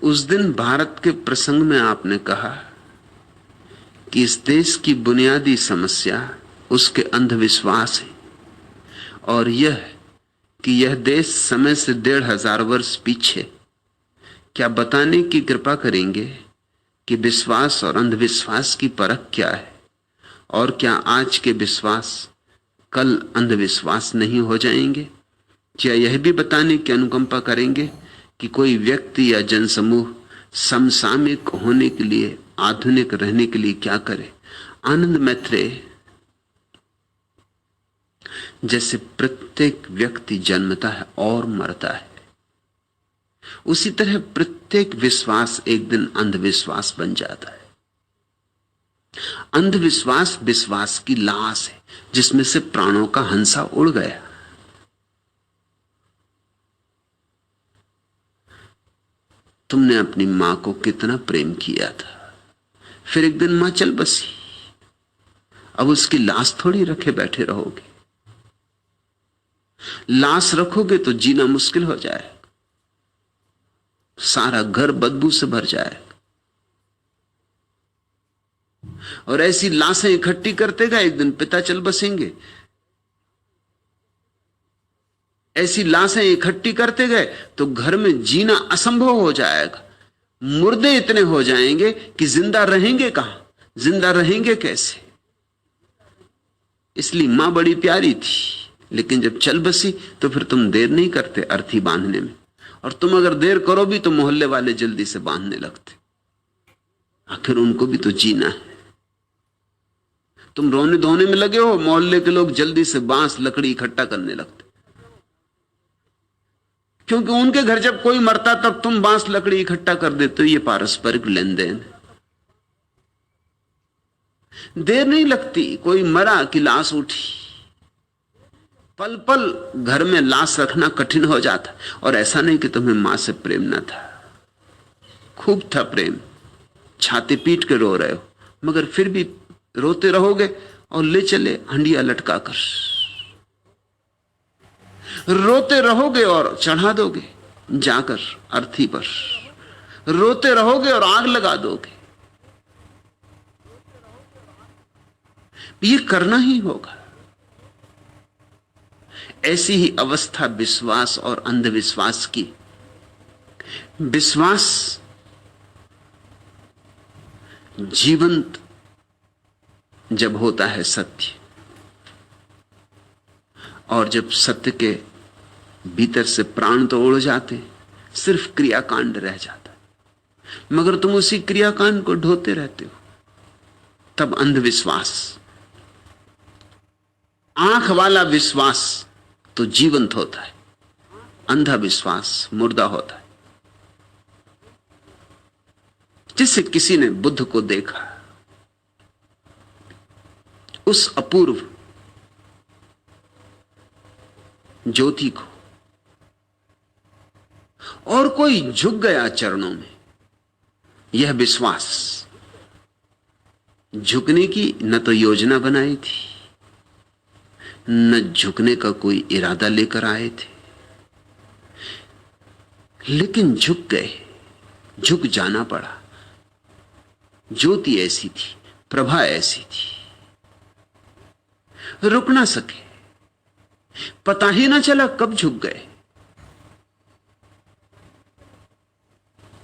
उस दिन भारत के प्रसंग में आपने कहा कि इस देश की बुनियादी समस्या उसके अंधविश्वास है, और यह कि यह देश समय से 1500 वर्ष पीछे। क्या बताने की कृपा करेंगे कि विश्वास और अंधविश्वास की परख क्या है, और क्या आज के विश्वास कल अंधविश्वास नहीं हो जाएंगे? क्या यह भी बताने की अनुकंपा करेंगे कि कोई व्यक्ति या जनसमूह समसामयिक होने के लिए, आधुनिक रहने के लिए क्या करे? आनंद मैत्रेय, जैसे प्रत्येक व्यक्ति जन्मता है और मरता है, उसी तरह प्रत्येक विश्वास एक दिन अंधविश्वास बन जाता है। अंधविश्वास विश्वास की लाश है जिसमें से प्राणों का हंसा उड़ गया। तुमने अपनी मां को कितना प्रेम किया था, फिर एक दिन मां चल बसी, अब उसकी लाश थोड़ी रखे बैठे रहोगे। लाश रखोगे तो जीना मुश्किल हो जाएगा, सारा घर बदबू से भर जाएगा। और ऐसी लाशें इकट्ठी करते गए, एक दिन पिता चल बसेंगे। ऐसी लाशें इकट्ठी करते गए तो घर में जीना असंभव हो जाएगा। मुर्दे इतने हो जाएंगे कि जिंदा रहेंगे कहां, जिंदा रहेंगे कैसे? इसलिए मां बड़ी प्यारी थी, लेकिन जब चल बसी तो फिर तुम देर नहीं करते अर्थी बांधने में, और तुम अगर देर करो भी तो मोहल्ले वाले जल्दी से बांधने लगते। आखिर उनको भी तो जीना है। तुम रोने धोने में लगे हो, मोहल्ले के लोग जल्दी से बांस लकड़ी इकट्ठा करने लगते, क्योंकि उनके घर जब कोई मरता तब तुम बांस लकड़ी इकट्ठा कर देते हो। ये पारस्परिक लेन देन। देर नहीं लगती, कोई मरा कि लाश उठी। पल पल घर में लाश रखना कठिन हो जाता। और ऐसा नहीं कि तुम्हें मां से प्रेम न था, खूब था प्रेम, छाती पीट के रो रहे हो, मगर फिर भी रोते रहोगे और ले चले हंडिया लटकाकर। रोते रहोगे और चढ़ा दोगे जाकर अर्थी पर, रोते रहोगे और आग लगा दोगे। ये करना ही होगा। ऐसी ही अवस्था विश्वास और अंधविश्वास की। विश्वास जीवंत जब होता है सत्य, और जब सत्य के भीतर से प्राण तो उड़ जाते, सिर्फ क्रियाकांड रह जाता है, मगर तुम उसी क्रियाकांड को ढोते रहते हो, तब अंधविश्वास। आंख वाला विश्वास तो जीवंत होता है, अंधा विश्वास मुर्दा होता है। जिससे किसी ने बुद्ध को देखा, उस अपूर्व ज्योति को, और कोई झुक गया चरणों में। यह विश्वास झुकने की न तो योजना बनाई थी, न झुकने का कोई इरादा लेकर आए थे, लेकिन झुक गए, झुक जाना पड़ा। ज्योति ऐसी थी, प्रभा ऐसी थी, रुक ना सके, पता ही ना चला कब झुक गए।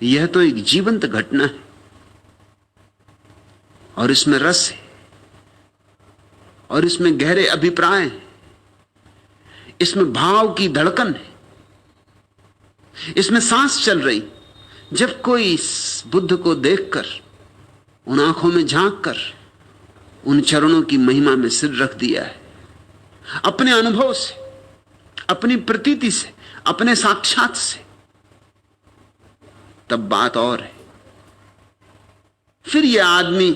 यह तो एक जीवंत घटना है, और इसमें रस है, और इसमें गहरे अभिप्राय हैं, इसमें भाव की धड़कन है, इसमें सांस चल रही। जब कोई इस बुद्ध को देखकर, उन आंखों में झांककर, उन चरणों की महिमा में सिर रख दिया है, अपने अनुभव से, अपनी प्रतीति से, अपने साक्षात से, तब बात और है। फिर यह आदमी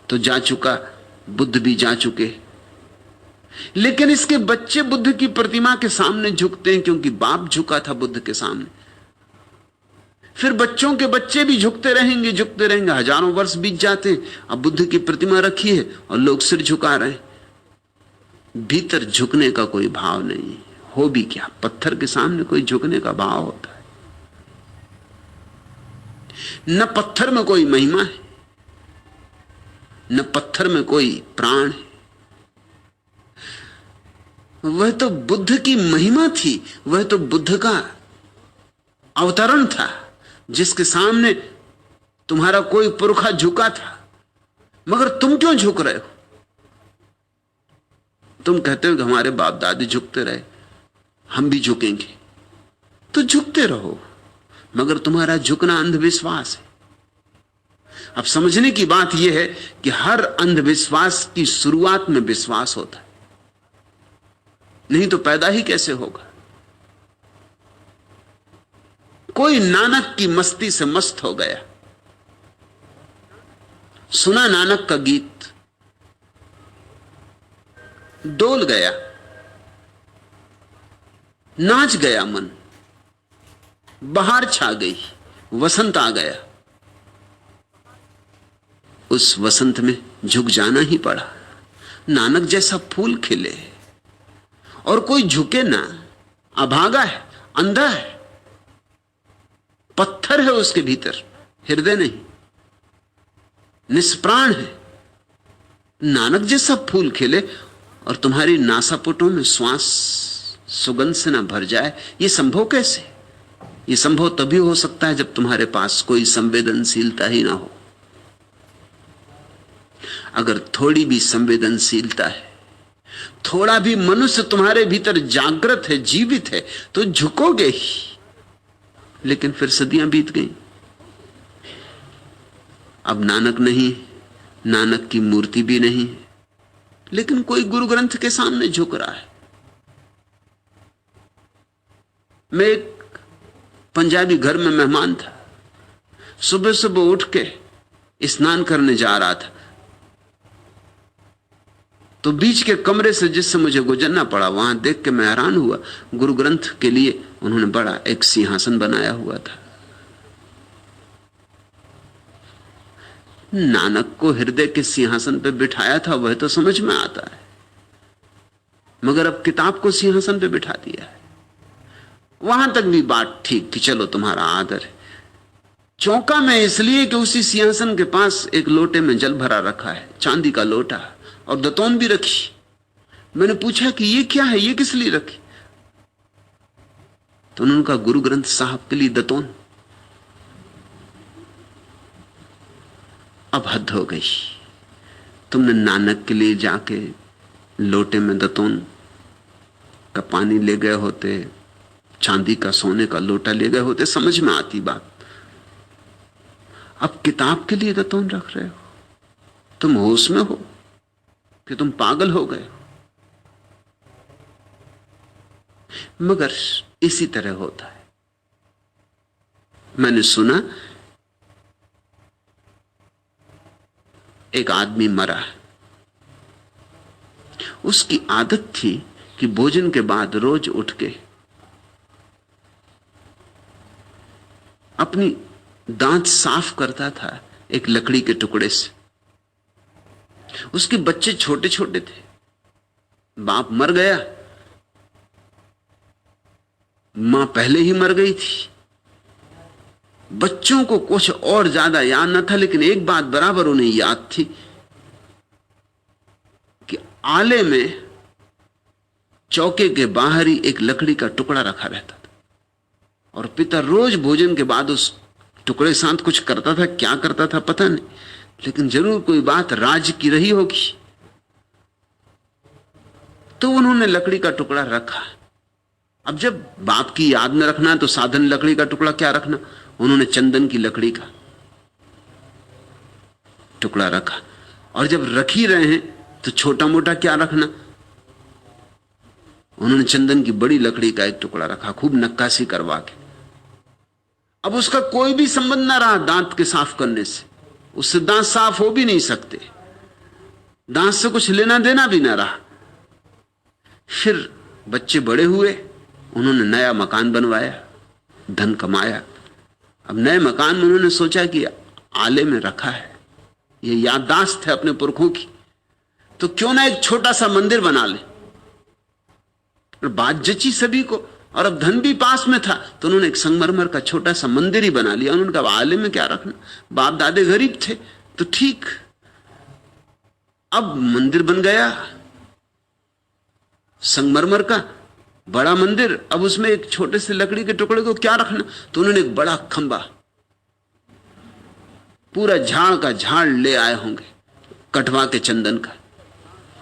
तो जा चुका, बुद्ध भी जा चुके, लेकिन इसके बच्चे बुद्ध की प्रतिमा के सामने झुकते हैं, क्योंकि बाप झुका था बुद्ध के सामने। फिर बच्चों के बच्चे भी झुकते रहेंगे, झुकते रहेंगे। हजारों वर्ष बीत जाते हैं, अब बुद्ध की प्रतिमा रखी है और लोग सिर झुका रहे हैं। भीतर झुकने का कोई भाव नहीं, हो भी क्या, पत्थर के सामने कोई झुकने का भाव होता है? न पत्थर में कोई महिमा है, न पत्थर में कोई प्राण है। वह तो बुद्ध की महिमा थी, वह तो बुद्ध का अवतरण था, जिसके सामने तुम्हारा कोई पुरखा झुका था। मगर तुम क्यों झुक रहे हो? तुम कहते हो कि हमारे बाप दादी झुकते रहे, हम भी झुकेंगे। तो झुकते रहो, मगर तुम्हारा झुकना अंधविश्वास है। अब समझने की बात यह है कि हर अंधविश्वास की शुरुआत में विश्वास होता है, नहीं तो पैदा ही कैसे होगा? कोई नानक की मस्ती से मस्त हो गया, सुना नानक का गीत, डोल गया, नाच गया मन, बहार छा गई, वसंत आ गया। उस वसंत में झुक जाना ही पड़ा। नानक जैसा फूल खिले और कोई झुके ना, अभागा है, अंधा है, पत्थर है उसके भीतर, हृदय नहीं, निष्प्राण है। नानक जैसा फूल खिले और तुम्हारी नासापुटों में श्वास सुगंध से ना भर जाए, यह संभव कैसे? यह संभव तभी हो सकता है जब तुम्हारे पास कोई संवेदनशीलता ही ना हो। अगर थोड़ी भी संवेदनशीलता है, थोड़ा भी मनुष्य तुम्हारे भीतर जागृत है, जीवित है, तो झुकोगे ही। लेकिन फिर सदियां बीत गई, अब नानक नहीं, नानक की मूर्ति भी नहीं, लेकिन कोई गुरु ग्रंथ के सामने झुक रहा है। मैं एक पंजाबी घर में मेहमान था। सुबह सुबह उठ के स्नान करने जा रहा था, तो बीच के कमरे से जिससे मुझे गुजरना पड़ा, वहां देख के मैं हैरान हुआ। गुरु ग्रंथ के लिए उन्होंने बड़ा एक सिंहासन बनाया हुआ था। नानक को हृदय के सिंहासन पे बिठाया था, वह तो समझ में आता है, मगर अब किताब को सिंहासन पे बिठा दिया है। वहां तक भी बात ठीक कि चलो तुम्हारा आदर है। चौंका मैं इसलिए कि उसी सिंहासन के पास एक लोटे में जल भरा रखा है, चांदी का लोटा, और दतौन भी रखी। मैंने पूछा कि ये क्या है, ये किस लिए रखी? तो उन्होंने कहा गुरु ग्रंथ साहब के लिए दतौन। अब हद हो गई, तुमने नानक के लिए जाके लोटे में दतौन का पानी ले गए होते, चांदी का सोने का लोटा ले गए होते, समझ में आती बात। अब किताब के लिए दतौन रख रहे हो? तुम होश में हो कि तुम पागल हो गए हो? मगर इसी तरह होता है। मैंने सुना एक आदमी मरा, उसकी आदत थी कि भोजन के बाद रोज उठ के अपनी दांत साफ करता था एक लकड़ी के टुकड़े से। उसके बच्चे छोटे छोटे थे, बाप मर गया, मां पहले ही मर गई थी। बच्चों को कुछ और ज्यादा याद न था, लेकिन एक बात बराबर उन्हें याद थी कि आले में चौके के बाहर ही एक लकड़ी का टुकड़ा रखा रहता था, और पिता रोज भोजन के बाद उस टुकड़े के साथ कुछ करता था। क्या करता था पता नहीं, लेकिन जरूर कोई बात राज की रही होगी। तो उन्होंने लकड़ी का टुकड़ा रखा। अब जब बाप की याद में रखना है तो साधन लकड़ी का टुकड़ा क्या रखना, उन्होंने चंदन की लकड़ी का टुकड़ा रखा। और जब रख ही रहे हैं तो छोटा मोटा क्या रखना, उन्होंने चंदन की बड़ी लकड़ी का एक टुकड़ा रखा, खूब नक्काशी करवा के। अब उसका कोई भी संबंध ना रहा दांत के साफ करने से, उससे दांत साफ हो भी नहीं सकते, दांत से कुछ लेना देना भी ना रहा। फिर बच्चे बड़े हुए, उन्होंने नया मकान बनवाया, धन कमाया। अब नए मकान में उन्होंने सोचा कि आले में रखा है, ये याददाश्त है अपने पुरखों की, तो क्यों ना एक छोटा सा मंदिर बना ले। बात जची सभी को, और अब धन भी पास में था, तो उन्होंने एक संगमरमर का छोटा सा मंदिर ही बना लिया। उन्होंने कहा आले में क्या रखना, बाप दादे गरीब थे तो ठीक। अब मंदिर बन गया संगमरमर का बड़ा मंदिर, अब उसमें एक छोटे से लकड़ी के टुकड़े को क्या रखना, तो उन्होंने एक बड़ा खंबा, पूरा झाड़ का झाड़ ले आए होंगे कटवा के चंदन का,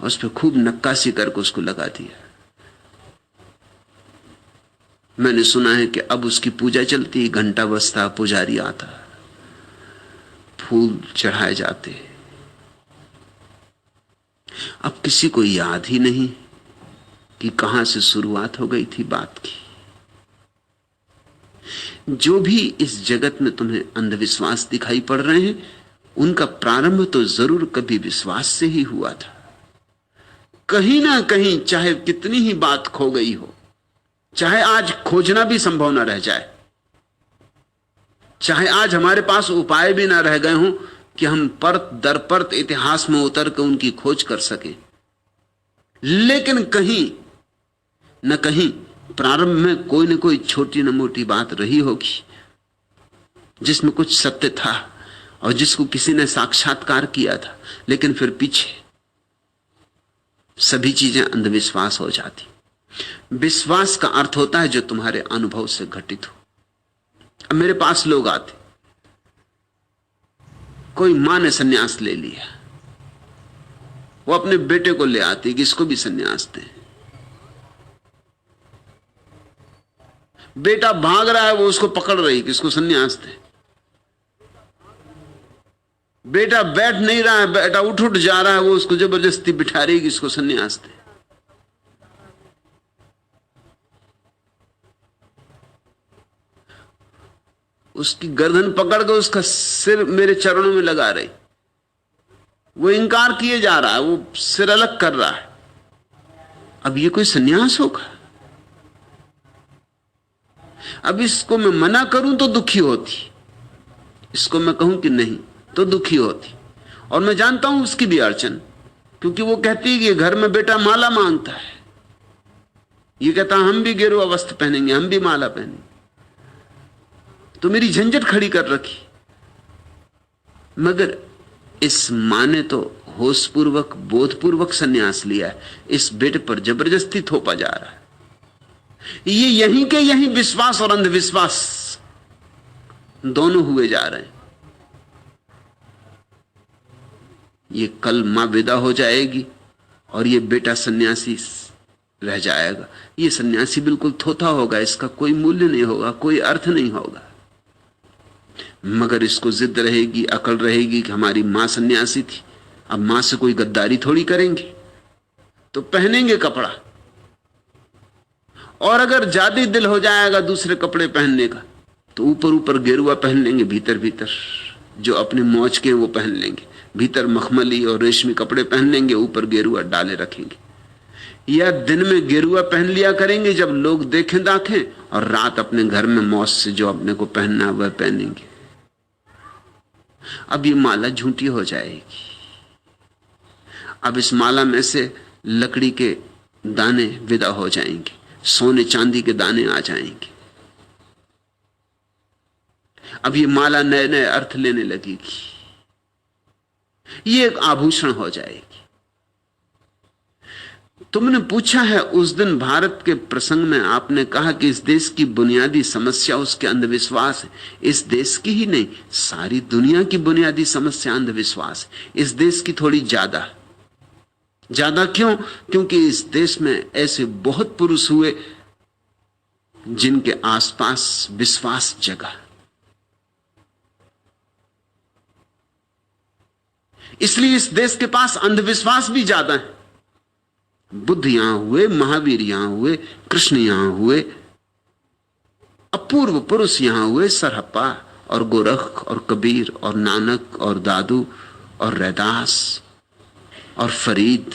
उस पर खूब नक्काशी करके उसको लगा दिया। मैंने सुना है कि अब उसकी पूजा चलती, घंटा बजता, पुजारी आता, फूल चढ़ाए जाते। अब किसी को याद ही नहीं कि कहां से शुरुआत हो गई थी बात की। जो भी इस जगत में तुम्हें अंधविश्वास दिखाई पड़ रहे हैं, उनका प्रारंभ तो जरूर कभी विश्वास से ही हुआ था। कहीं ना कहीं, चाहे कितनी ही बात खो गई हो, चाहे आज खोजना भी संभव ना रह जाए, चाहे आज हमारे पास उपाय भी ना रह गए हों कि हम परत दर परत इतिहास में उतर कर उनकी खोज कर सकें, लेकिन कहीं न कहीं प्रारंभ में कोई न कोई छोटी न मोटी बात रही होगी जिसमें कुछ सत्य था और जिसको किसी ने साक्षात्कार किया था, लेकिन फिर पीछे सभी चीजें अंधविश्वास हो जाती। विश्वास का अर्थ होता है जो तुम्हारे अनुभव से घटित हो। अब मेरे पास लोग आते, कोई मां ने सन्यास ले लिया, वो अपने बेटे को ले आती कि इसको भी सन्यास दे। बेटा भाग रहा है, वो उसको पकड़ रही कि इसको सन्यास दे। बेटा बैठ नहीं रहा है, बेटा उठ उठ जा रहा है, वो उसको जबरदस्ती बिठा रही कि इसको सन्यास दे। उसकी गर्दन पकड़ कर उसका सिर मेरे चरणों में लगा रही, वो इंकार किए जा रहा है, वो सिर अलग कर रहा है। अब ये कोई सन्यास होगा? अब इसको मैं मना करूं तो दुखी होती, इसको मैं कहूं कि नहीं तो दुखी होती। और मैं जानता हूं उसकी भी अड़चन, क्योंकि वो कहती है कि घर में बेटा माला मांगता है, ये कहता हम भी गेरुआ वस्त्र पहनेंगे, हम भी माला पहनेंगे, तो मेरी झंझट खड़ी कर रखी। मगर इस मां ने तो होशपूर्वक बोधपूर्वक सन्यास लिया है, इस बेटे पर जबरदस्ती थोपा जा रहा है। ये यहीं के यहीं विश्वास और अंधविश्वास दोनों हुए जा रहे हैं। ये कल मां विदा हो जाएगी और ये बेटा सन्यासी रह जाएगा। ये सन्यासी बिल्कुल थोथा होगा, इसका कोई मूल्य नहीं होगा, कोई अर्थ नहीं होगा। मगर इसको जिद रहेगी, अकल रहेगी कि हमारी मां सन्यासी थी, अब मां से कोई गद्दारी थोड़ी करेंगे, तो पहनेंगे कपड़ा। और अगर ज्यादा दिल हो जाएगा दूसरे कपड़े पहनने का, तो ऊपर ऊपर गेरुआ पहन लेंगे, भीतर भीतर जो अपने मौज के वो पहन लेंगे, भीतर मखमली और रेशमी कपड़े पहन लेंगे, ऊपर गेरुआ डाले रखेंगे। या दिन में गेरुआ पहन लिया करेंगे जब लोग देखें दाखें, और रात अपने घर में मौज से जो अपने को पहनना वह पहनेंगे। अब ये माला झूठी हो जाएगी। अब इस माला में से लकड़ी के दाने विदा हो जाएंगे, सोने चांदी के दाने आ जाएंगे। अब ये माला नए नए अर्थ लेने लगेगी, ये एक आभूषण हो जाएगी। तुमने पूछा है उस दिन भारत के प्रसंग में, आपने कहा कि इस देश की बुनियादी समस्या उसके अंधविश्वास है। इस देश की ही नहीं, सारी दुनिया की बुनियादी समस्या अंधविश्वास है। इस देश की थोड़ी ज्यादा। ज्यादा क्यों? क्योंकि इस देश में ऐसे बहुत पुरुष हुए जिनके आसपास विश्वास जगा, इसलिए इस देश के पास अंधविश्वास भी ज्यादा है। बुद्ध यहां हुए, महावीर यहां हुए, कृष्ण यहां हुए, अपूर्व पुरुष यहां हुए, सरहप्पा और गोरख और कबीर और नानक और दादू और रैदास और फरीद।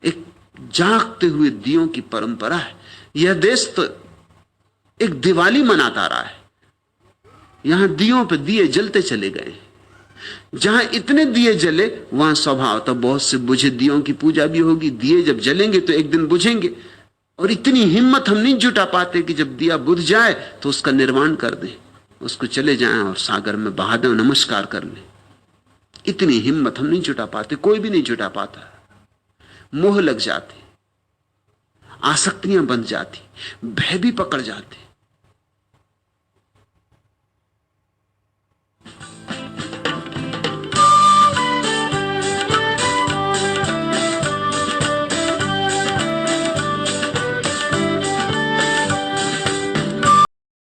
एक जागते हुए दियों की परंपरा है। यह देश तो एक दिवाली मनाता रहा है, यहां दियों पे दिए जलते चले गए। जहां इतने दिए जले वहां स्वभाव तो बहुत से बुझे दियों की पूजा भी होगी। दिए जब जलेंगे तो एक दिन बुझेंगे, और इतनी हिम्मत हम नहीं जुटा पाते कि जब दिया बुझ जाए तो उसका निर्वाण कर दें, उसको चले जाएं और सागर में बहा दें, नमस्कार कर लें। इतनी हिम्मत हम नहीं जुटा पाते, कोई भी नहीं जुटा पाता। मोह लग जाते, आसक्तियां बंध जाती, भय भी पकड़ जाते।